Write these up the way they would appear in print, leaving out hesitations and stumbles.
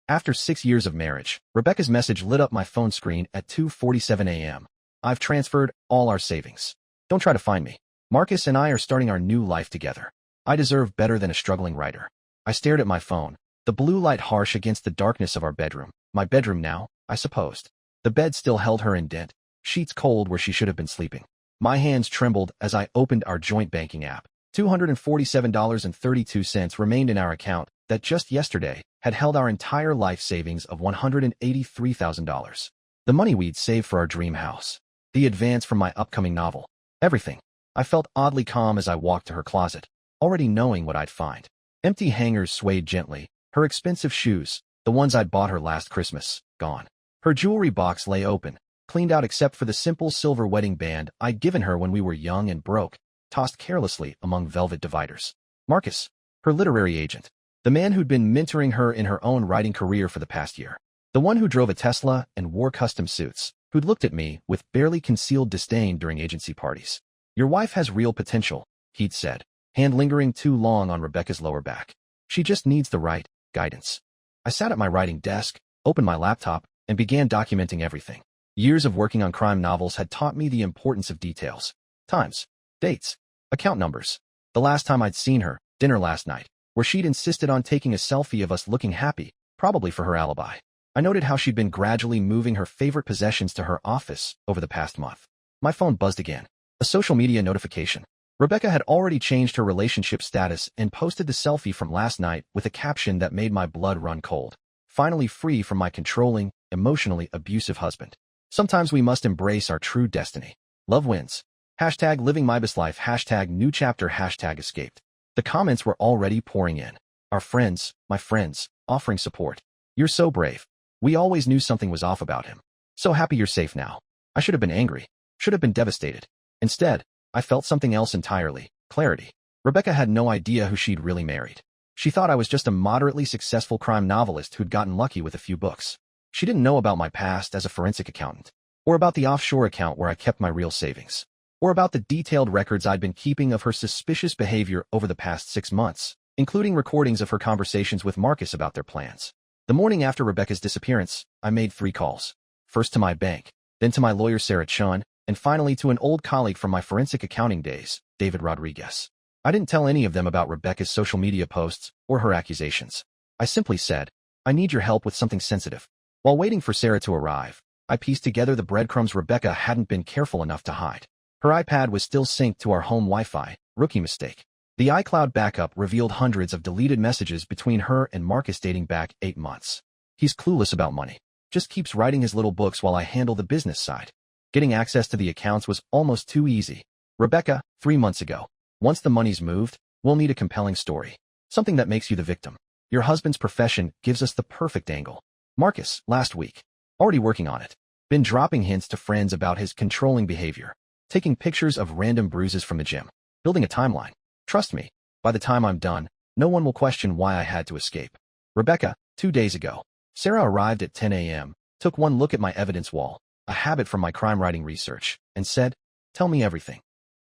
After 6 years of marriage, Rebecca's message lit up my phone screen at 2:47 a.m. I've transferred all our savings. Don't try to find me. Marcus and I are starting our new life together. I deserve better than a struggling writer. I stared at my phone, the blue light harsh against the darkness of our bedroom. My bedroom now, I supposed. The bed still held her indent, sheets cold where she should have been sleeping. My hands trembled as I opened our joint banking app. $247.32 remained in our account that just yesterday had held our entire life savings of $183,000. The money we'd saved for our dream house. The advance from my upcoming novel. Everything. I felt oddly calm as I walked to her closet, already knowing what I'd find. Empty hangers swayed gently, her expensive shoes, the ones I'd bought her last Christmas, gone. Her jewelry box lay open, cleaned out except for the simple silver wedding band I'd given her when we were young and broke, tossed carelessly among velvet dividers. Marcus, her literary agent, the man who'd been mentoring her in her own writing career for the past year, the one who drove a Tesla and wore custom suits, who'd looked at me with barely concealed disdain during agency parties. Your wife has real potential, he'd said, hand lingering too long on Rebecca's lower back. She just needs the right guidance. I sat at my writing desk, opened my laptop, and began documenting everything. Years of working on crime novels had taught me the importance of details. Times, dates, account numbers. The last time I'd seen her, dinner last night, where she'd insisted on taking a selfie of us looking happy, probably for her alibi. I noted how she'd been gradually moving her favorite possessions to her office over the past month. My phone buzzed again. A social media notification. Rebecca had already changed her relationship status and posted the selfie from last night with a caption that made my blood run cold. Finally free from my controlling, emotionally abusive husband. Sometimes we must embrace our true destiny. Love wins. Hashtag living my best life. Hashtag new chapter. Hashtag escaped. The comments were already pouring in. Our friends, my friends, offering support. You're so brave. We always knew something was off about him. So happy you're safe now. I should have been angry. Should have been devastated. Instead, I felt something else entirely. Clarity. Rebecca had no idea who she'd really married. She thought I was just a moderately successful crime novelist who'd gotten lucky with a few books. She didn't know about my past as a forensic accountant, or about the offshore account where I kept my real savings, or about the detailed records I'd been keeping of her suspicious behavior over the past 6 months, including recordings of her conversations with Marcus about their plans. The morning after Rebecca's disappearance, I made 3 calls. First to my bank, then to my lawyer Sarah Chun, and finally to an old colleague from my forensic accounting days, David Rodriguez. I didn't tell any of them about Rebecca's social media posts or her accusations. I simply said, I need your help with something sensitive. While waiting for Sarah to arrive, I pieced together the breadcrumbs Rebecca hadn't been careful enough to hide. Her iPad was still synced to our home Wi-Fi, rookie mistake. The iCloud backup revealed hundreds of deleted messages between her and Marcus dating back 8 months. He's clueless about money. Just keeps writing his little books while I handle the business side. Getting access to the accounts was almost too easy. Rebecca, 3 months ago. Once the money's moved, we'll need a compelling story. Something that makes you the victim. Your husband's profession gives us the perfect angle. Marcus, last week. Already working on it. Been dropping hints to friends about his controlling behavior. Taking pictures of random bruises from the gym. Building a timeline. Trust me, by the time I'm done, no one will question why I had to escape. Rebecca, 2 days ago. Sarah arrived at 10 a.m., took one look at my evidence wall, a habit from my crime writing research, and said, tell me everything.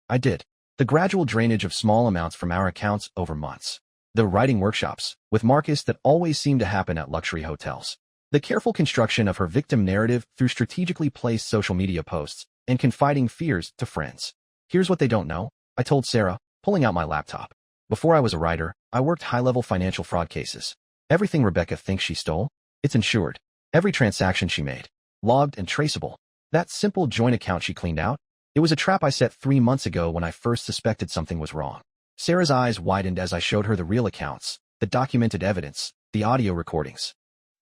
I did. The gradual drainage of small amounts from our accounts over months. The writing workshops, with Marcus that always seemed to happen at luxury hotels. The careful construction of her victim narrative through strategically placed social media posts and confiding fears to friends. Here's what they don't know, I told Sarah, pulling out my laptop. Before I was a writer, I worked high-level financial fraud cases. Everything Rebecca thinks she stole, it's insured. Every transaction she made. Logged and traceable. That simple joint account she cleaned out? It was a trap I set 3 months ago when I first suspected something was wrong. Sarah's eyes widened as I showed her the real accounts, the documented evidence, the audio recordings.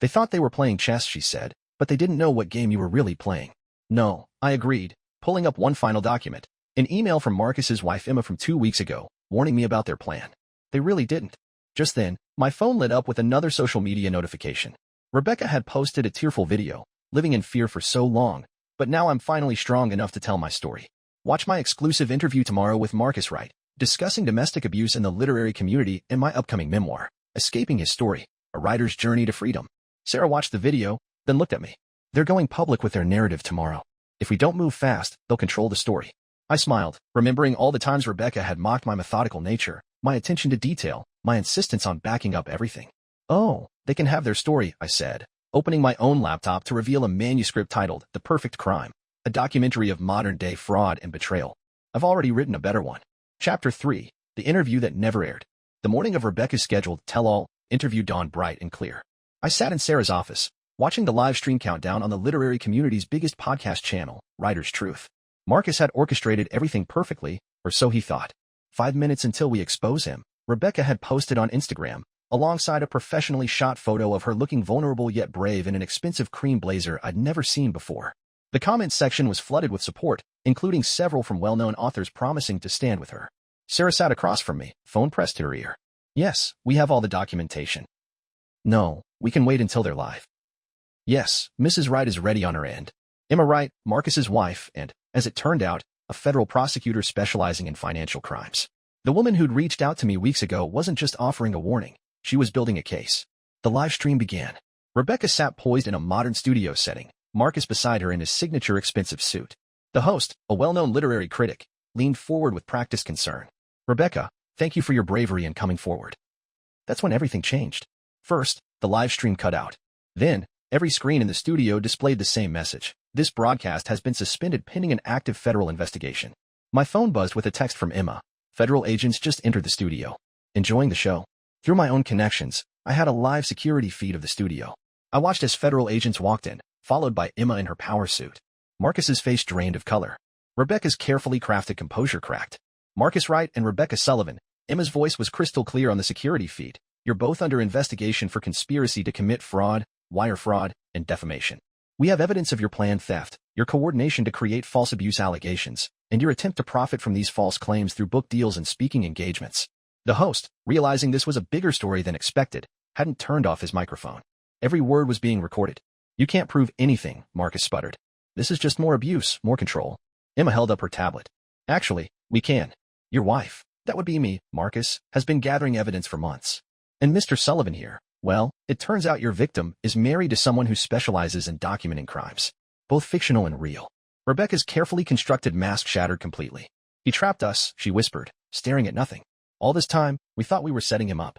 They thought they were playing chess, she said, but they didn't know what game you were really playing. No, I agreed, pulling up one final document. An email from Marcus's wife Emma from 2 weeks ago, warning me about their plan. They really didn't. Just then, my phone lit up with another social media notification. Rebecca had posted a tearful video, living in fear for so long, but now I'm finally strong enough to tell my story. Watch my exclusive interview tomorrow with Marcus Wright, discussing domestic abuse in the literary community in my upcoming memoir, Escaping His Story, A Writer's Journey to Freedom. Sarah watched the video, then looked at me. They're going public with their narrative tomorrow. If we don't move fast, they'll control the story. I smiled, remembering all the times Rebecca had mocked my methodical nature, my attention to detail, my insistence on backing up everything. Oh, they can have their story, I said, opening my own laptop to reveal a manuscript titled The Perfect Crime, a documentary of modern-day fraud and betrayal. I've already written a better one. Chapter 3, The Interview That Never Aired. The morning of Rebecca's scheduled tell-all interview dawned bright and clear. I sat in Sarah's office, watching the live stream countdown on the literary community's biggest podcast channel, Writer's Truth. Marcus had orchestrated everything perfectly, or so he thought. 5 minutes until we expose him, Rebecca had posted on Instagram, alongside a professionally shot photo of her looking vulnerable yet brave in an expensive cream blazer I'd never seen before. The comment section was flooded with support, including several from well-known authors promising to stand with her. Sarah sat across from me, phone pressed to her ear. Yes, we have all the documentation. No, we can wait until they're live. Yes, Mrs. Wright is ready on her end. Emma Wright, Marcus's wife, and, as it turned out, a federal prosecutor specializing in financial crimes. The woman who'd reached out to me weeks ago wasn't just offering a warning, she was building a case. The live stream began. Rebecca sat poised in a modern studio setting, Marcus beside her in his signature expensive suit. The host, a well-known literary critic, leaned forward with practiced concern. Rebecca, thank you for your bravery in coming forward. That's when everything changed. First, the live stream cut out. Then, every screen in the studio displayed the same message. This broadcast has been suspended pending an active federal investigation. My phone buzzed with a text from Emma. Federal agents just entered the studio. Enjoying the show. Through my own connections, I had a live security feed of the studio. I watched as federal agents walked in, followed by Emma in her power suit. Marcus's face drained of color. Rebecca's carefully crafted composure cracked. Marcus Wright and Rebecca Sullivan. Emma's voice was crystal clear on the security feed. You're both under investigation for conspiracy to commit fraud, wire fraud, and defamation. We have evidence of your planned theft, your coordination to create false abuse allegations, and your attempt to profit from these false claims through book deals and speaking engagements. The host, realizing this was a bigger story than expected, hadn't turned off his microphone. Every word was being recorded. You can't prove anything, Marcus sputtered. This is just more abuse, more control. Emma held up her tablet. Actually, we can. Your wife, that would be me, Marcus, has been gathering evidence for months. And Mr. Sullivan here, well, it turns out your victim is married to someone who specializes in documenting crimes, both fictional and real. Rebecca's carefully constructed mask shattered completely. He trapped us, she whispered, staring at nothing. All this time, we thought we were setting him up.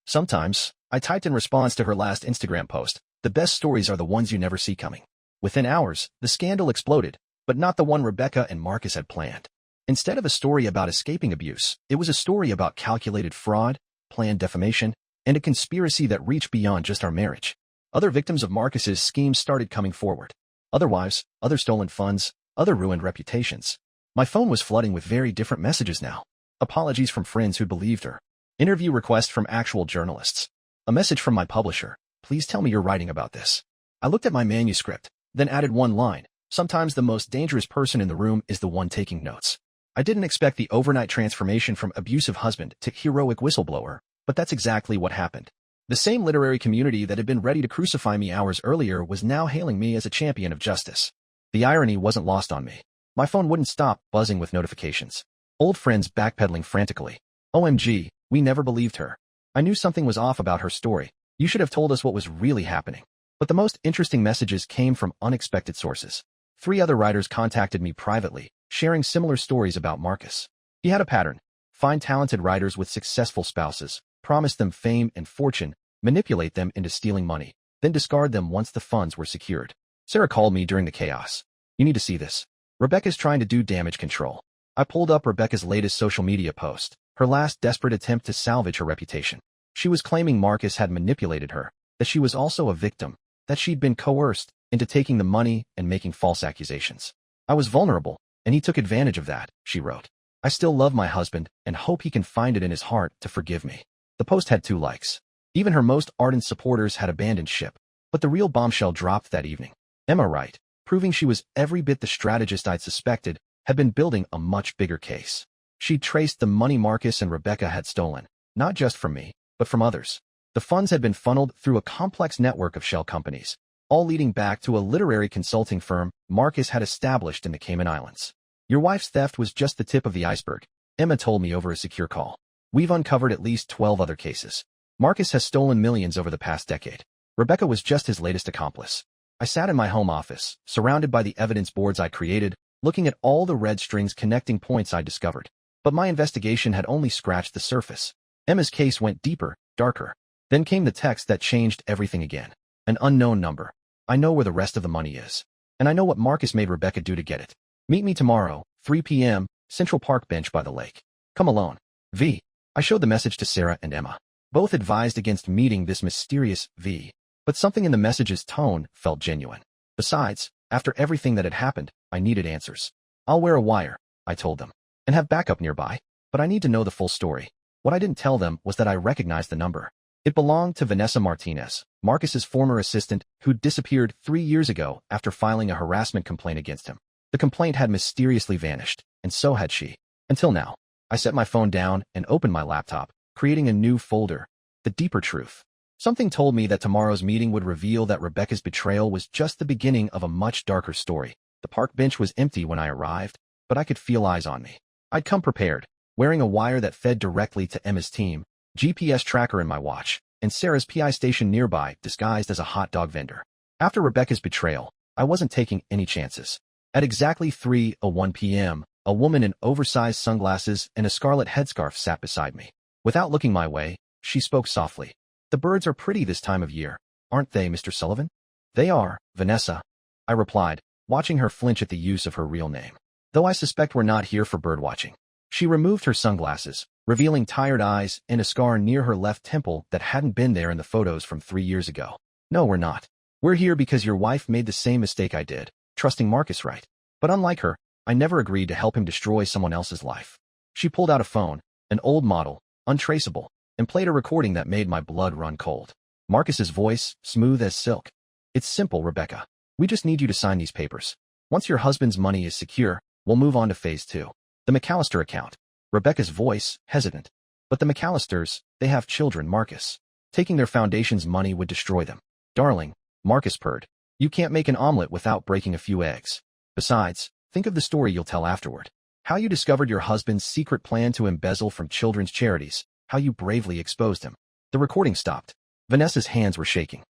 Sometimes, I typed in response to her last Instagram post, the best stories are the ones you never see coming. Within hours, the scandal exploded, but not the one Rebecca and Marcus had planned. Instead of a story about escaping abuse, it was a story about calculated fraud, planned defamation, and a conspiracy that reached beyond just our marriage. Other victims of Marcus's schemes started coming forward. Other wives, other stolen funds, other ruined reputations. My phone was flooding with very different messages now. Apologies from friends who believed her. Interview requests from actual journalists. A message from my publisher. Please tell me you're writing about this. I looked at my manuscript, then added one line. Sometimes the most dangerous person in the room is the one taking notes. I didn't expect the overnight transformation from abusive husband to heroic whistleblower, but that's exactly what happened. The same literary community that had been ready to crucify me hours earlier was now hailing me as a champion of justice. The irony wasn't lost on me. My phone wouldn't stop buzzing with notifications. Old friends backpedaling frantically. OMG, we never believed her. I knew something was off about her story. You should have told us what was really happening. But the most interesting messages came from unexpected sources. 3 other writers contacted me privately, sharing similar stories about Marcus. He had a pattern. Find talented writers with successful spouses, promise them fame and fortune, manipulate them into stealing money, then discard them once the funds were secured. Sarah called me during the chaos. You need to see this. Rebecca's trying to do damage control. I pulled up Rebecca's latest social media post, her last desperate attempt to salvage her reputation. She was claiming Marcus had manipulated her, that she was also a victim, that she'd been coerced into taking the money and making false accusations. I was vulnerable, and he took advantage of that, she wrote. I still love my husband and hope he can find it in his heart to forgive me. The post had 2 likes. Even her most ardent supporters had abandoned ship. But the real bombshell dropped that evening. Emma Wright, proving she was every bit the strategist I'd suspected, had been building a much bigger case. She'd traced the money Marcus and Rebecca had stolen, not just from me, but from others. The funds had been funneled through a complex network of shell companies, all leading back to a literary consulting firm Marcus had established in the Cayman Islands. Your wife's theft was just the tip of the iceberg, Emma told me over a secure call. We've uncovered at least 12 other cases. Marcus has stolen millions over the past decade. Rebecca was just his latest accomplice. I sat in my home office, surrounded by the evidence boards I created, looking at all the red strings connecting points I discovered. But my investigation had only scratched the surface. Emma's case went deeper, darker. Then came the text that changed everything again. An unknown number. I know where the rest of the money is. And I know what Marcus made Rebecca do to get it. Meet me tomorrow, 3 p.m., Central Park bench by the lake. Come alone. V. I showed the message to Sarah and Emma. Both advised against meeting this mysterious V. But something in the message's tone felt genuine. Besides, after everything that had happened, I needed answers. I'll wear a wire, I told them, and have backup nearby. But I need to know the full story. What I didn't tell them was that I recognized the number. It belonged to Vanessa Martinez, Marcus's former assistant, who'd disappeared 3 years ago after filing a harassment complaint against him. The complaint had mysteriously vanished, and so had she. Until now. I set my phone down and opened my laptop, creating a new folder. The deeper truth. Something told me that tomorrow's meeting would reveal that Rebecca's betrayal was just the beginning of a much darker story. The park bench was empty when I arrived, but I could feel eyes on me. I'd come prepared, wearing a wire that fed directly to Emma's team, GPS tracker in my watch, and Sarah's PI station nearby disguised as a hot dog vendor. After Rebecca's betrayal, I wasn't taking any chances. At exactly 3:01 p.m., a woman in oversized sunglasses and a scarlet headscarf sat beside me. Without looking my way, she spoke softly. The birds are pretty this time of year, aren't they, Mr. Sullivan? They are, Vanessa, I replied, watching her flinch at the use of her real name. Though I suspect we're not here for birdwatching. She removed her sunglasses, revealing tired eyes and a scar near her left temple that hadn't been there in the photos from 3 years ago. No, we're not. We're here because your wife made the same mistake I did, trusting Marcus right. But unlike her, I never agreed to help him destroy someone else's life. She pulled out a phone, an old model, untraceable, and played a recording that made my blood run cold. Marcus's voice, smooth as silk. It's simple, Rebecca. We just need you to sign these papers. Once your husband's money is secure, we'll move on to phase 2. The McAllister account. Rebecca's voice, hesitant. But the McAllisters, they have children, Marcus. Taking their foundation's money would destroy them. Darling, Marcus purred. You can't make an omelet without breaking a few eggs. Besides, think of the story you'll tell afterward. How you discovered your husband's secret plan to embezzle from children's charities. How you bravely exposed him. The recording stopped. Vanessa's hands were shaking.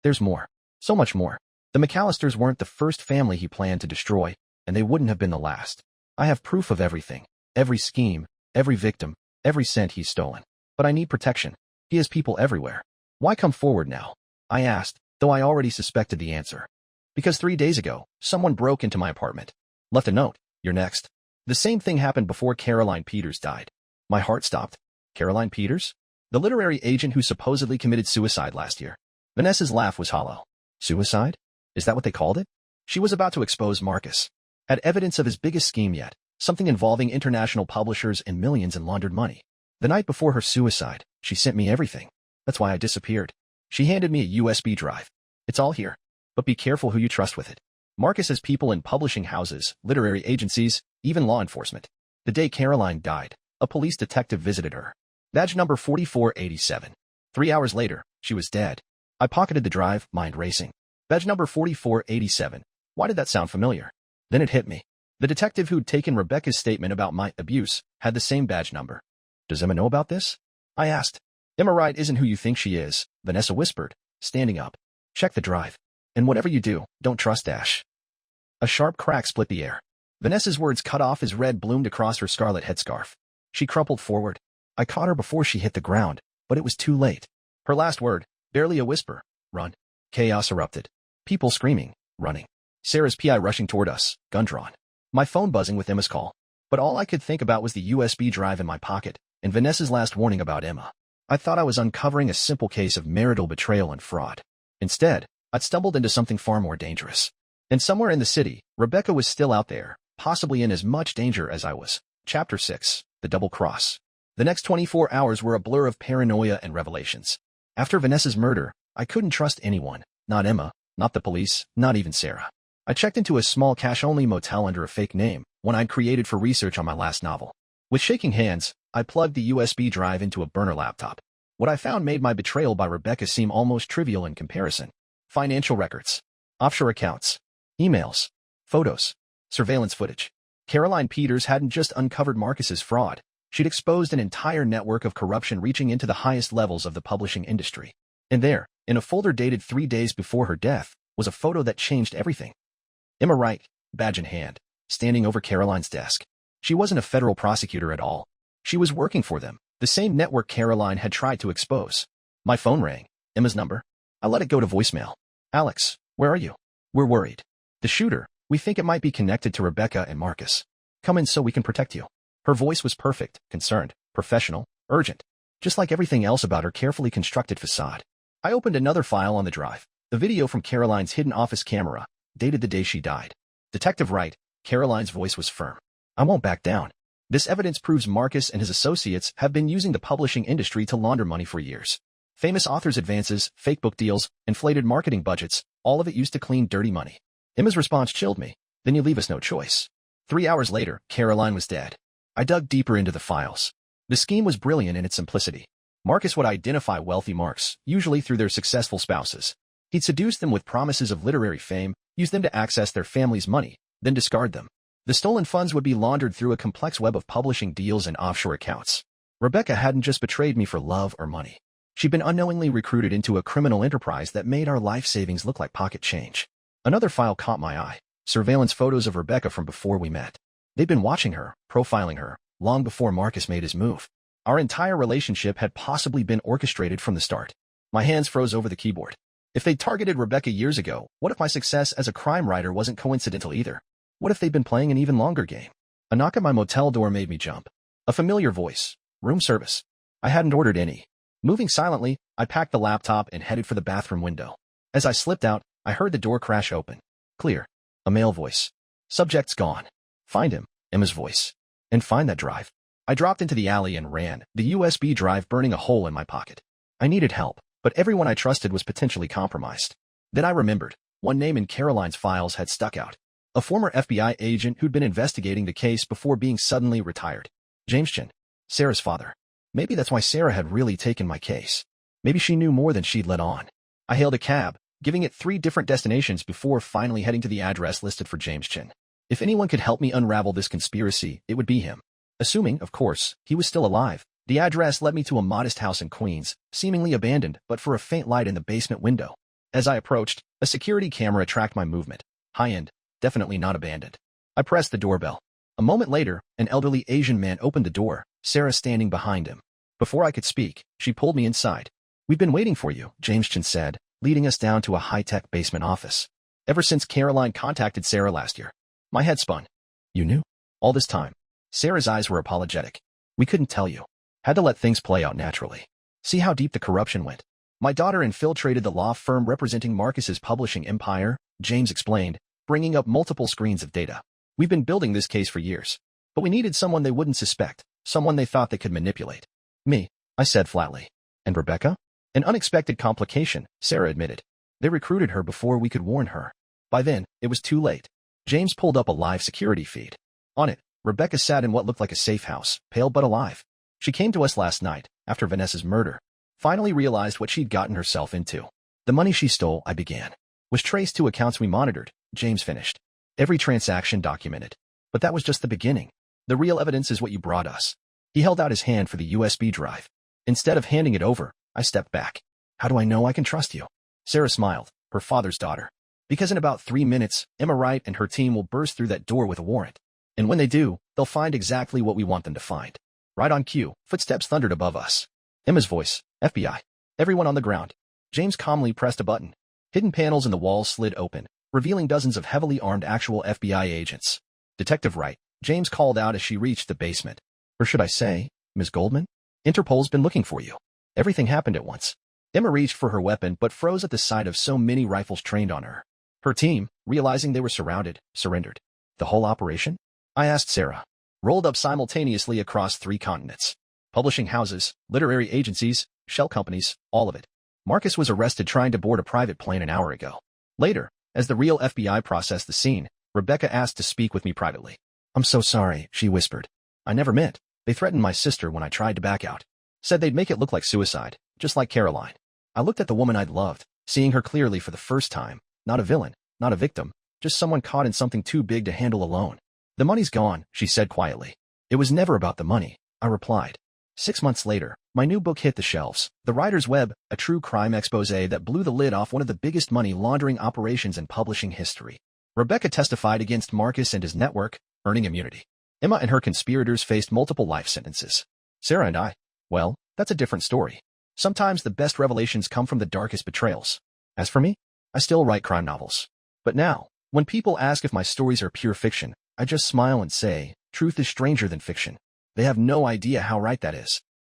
There's more. So much more. The McAllisters weren't the first family he planned to destroy, and they wouldn't have been the last. I have proof of everything. Every scheme, every victim, every cent he's stolen. But I need protection. He has people everywhere. Why come forward now? I asked, though I already suspected the answer. Because 3 days ago, someone broke into my apartment. Left a note. You're next. The same thing happened before Caroline Peters died. My heart stopped. Caroline Peters? The literary agent who supposedly committed suicide last year. Vanessa's laugh was hollow. Suicide? Is that what they called it? She was about to expose Marcus. Had evidence of his biggest scheme yet, something involving international publishers and millions in laundered money. The night before her suicide, she sent me everything. That's why I disappeared. She handed me a USB drive. It's all here. But be careful who you trust with it. Marcus has people in publishing houses, literary agencies, even law enforcement. The day Caroline died, a police detective visited her. Badge number 4487. 3 hours later, she was dead. I pocketed the drive, mind racing. Badge number 4487. Why did that sound familiar? Then it hit me. The detective who'd taken Rebecca's statement about my abuse had the same badge number. Does Emma know about this? I asked. Emma Wright isn't who you think she is, Vanessa whispered, standing up. Check the drive. And whatever you do, don't trust Ash. A sharp crack split the air. Vanessa's words cut off as red bloomed across her scarlet headscarf. She crumpled forward. I caught her before she hit the ground, but it was too late. Her last word, barely a whisper. Run. Chaos erupted. People screaming, running. Sarah's PI rushing toward us, gun drawn. My phone buzzing with Emma's call. But all I could think about was the USB drive in my pocket and Vanessa's last warning about Emma. I thought I was uncovering a simple case of marital betrayal and fraud. Instead, I'd stumbled into something far more dangerous. And somewhere in the city, Rebecca was still out there, possibly in as much danger as I was. Chapter 6. The Double Cross. The next 24 hours were a blur of paranoia and revelations. After Vanessa's murder, I couldn't trust anyone. Not Emma, not the police, not even Sarah. I checked into a small cash-only motel under a fake name, one I'd created for research on my last novel. With shaking hands, I plugged the USB drive into a burner laptop. What I found made my betrayal by Rebecca seem almost trivial in comparison. Financial records, offshore accounts, emails, photos, surveillance footage. Caroline Peters hadn't just uncovered Marcus's fraud. She'd exposed an entire network of corruption reaching into the highest levels of the publishing industry. And there, in a folder dated 3 days before her death, was a photo that changed everything. Emma Wright, badge in hand, standing over Caroline's desk. She wasn't a federal prosecutor at all. She was working for them, the same network Caroline had tried to expose. My phone rang. Emma's number. I let it go to voicemail. Alex, where are you? We're worried. The shooter, we think it might be connected to Rebecca and Marcus. Come in so we can protect you. Her voice was perfect, concerned, professional, urgent. Just like everything else about her carefully constructed facade. I opened another file on the drive. The video from Caroline's hidden office camera, dated the day she died. Detective Wright, Caroline's voice was firm. I won't back down. This evidence proves Marcus and his associates have been using the publishing industry to launder money for years. Famous authors' advances, fake book deals, inflated marketing budgets, all of it used to clean dirty money. Emma's response chilled me. Then you leave us no choice. 3 hours later, Caroline was dead. I dug deeper into the files. The scheme was brilliant in its simplicity. Marcus would identify wealthy marks, usually through their successful spouses. He'd seduce them with promises of literary fame, use them to access their family's money, then discard them. The stolen funds would be laundered through a complex web of publishing deals and offshore accounts. Rebecca hadn't just betrayed me for love or money. She'd been unknowingly recruited into a criminal enterprise that made our life savings look like pocket change. Another file caught my eye. Surveillance photos of Rebecca from before we met. They'd been watching her, profiling her, long before Marcus made his move. Our entire relationship had possibly been orchestrated from the start. My hands froze over the keyboard. If they'd targeted Rebecca years ago, what if my success as a crime writer wasn't coincidental either? What if they'd been playing an even longer game? A knock at my motel door made me jump. A familiar voice. Room service. I hadn't ordered any. Moving silently, I packed the laptop and headed for the bathroom window. As I slipped out, I heard the door crash open. Clear. A male voice. Subject's gone. Find him. Emma's voice. And find that drive. I dropped into the alley and ran, the USB drive burning a hole in my pocket. I needed help, but everyone I trusted was potentially compromised. Then I remembered. One name in Caroline's files had stuck out. A former FBI agent who'd been investigating the case before being suddenly retired. James Chin. Sarah's father. Maybe that's why Sarah had really taken my case. Maybe she knew more than she'd let on. I hailed a cab, giving it 3 different destinations before finally heading to the address listed for James Chin. If anyone could help me unravel this conspiracy, it would be him. Assuming, of course, he was still alive, the address led me to a modest house in Queens, seemingly abandoned but for a faint light in the basement window. As I approached, a security camera tracked my movement. High-end, definitely not abandoned. I pressed the doorbell. A moment later, an elderly Asian man opened the door, Sarah standing behind him. Before I could speak, she pulled me inside. We've been waiting for you, James Chin said, leading us down to a high-tech basement office. Ever since Caroline contacted Sarah last year. My head spun. You knew? All this time. Sarah's eyes were apologetic. We couldn't tell you. Had to let things play out naturally. See how deep the corruption went. My daughter infiltrated the law firm representing Marcus's publishing empire, James explained, bringing up multiple screens of data. We've been building this case for years. But we needed someone they wouldn't suspect, someone they thought they could manipulate. Me, I said flatly. And Rebecca? An unexpected complication, Sarah admitted. They recruited her before we could warn her. By then, it was too late. James pulled up a live security feed. On it, Rebecca sat in what looked like a safe house, pale but alive. She came to us last night, after Vanessa's murder. Finally realized what she'd gotten herself into. The money she stole, I began, was traced to accounts we monitored, James finished. Every transaction documented. But that was just the beginning. The real evidence is what you brought us. He held out his hand for the USB drive. Instead of handing it over, I stepped back. How do I know I can trust you? Sarah smiled, her father's daughter. Because in about 3 minutes, Emma Wright and her team will burst through that door with a warrant. And when they do, they'll find exactly what we want them to find. Right on cue, footsteps thundered above us. Emma's voice, FBI. Everyone on the ground. James calmly pressed a button. Hidden panels in the walls slid open, revealing dozens of heavily armed actual FBI agents. Detective Wright, James called out as she reached the basement. Or should I say, Ms. Goldman? Interpol's been looking for you. Everything happened at once. Emma reached for her weapon but froze at the sight of so many rifles trained on her. Her team, realizing they were surrounded, surrendered. The whole operation? I asked Sarah. Rolled up simultaneously across 3 continents. Publishing houses, literary agencies, shell companies, all of it. Marcus was arrested trying to board a private plane an hour ago. Later, as the real FBI processed the scene, Rebecca asked to speak with me privately. I'm so sorry, she whispered. I never meant. They threatened my sister when I tried to back out. Said they'd make it look like suicide, just like Caroline. I looked at the woman I'd loved, seeing her clearly for the first time. Not a villain, not a victim, just someone caught in something too big to handle alone. The money's gone, she said quietly. It was never about the money, I replied. 6 months later, my new book hit the shelves, The Writer's Web, a true crime expose that blew the lid off one of the biggest money laundering operations in publishing history. Rebecca testified against Marcus and his network, earning immunity. Emma and her conspirators faced multiple life sentences. Sarah and I, well, that's a different story. Sometimes the best revelations come from the darkest betrayals. As for me, I still write crime novels. But now, when people ask if my stories are pure fiction, I just smile and say, truth is stranger than fiction. They have no idea how right that is.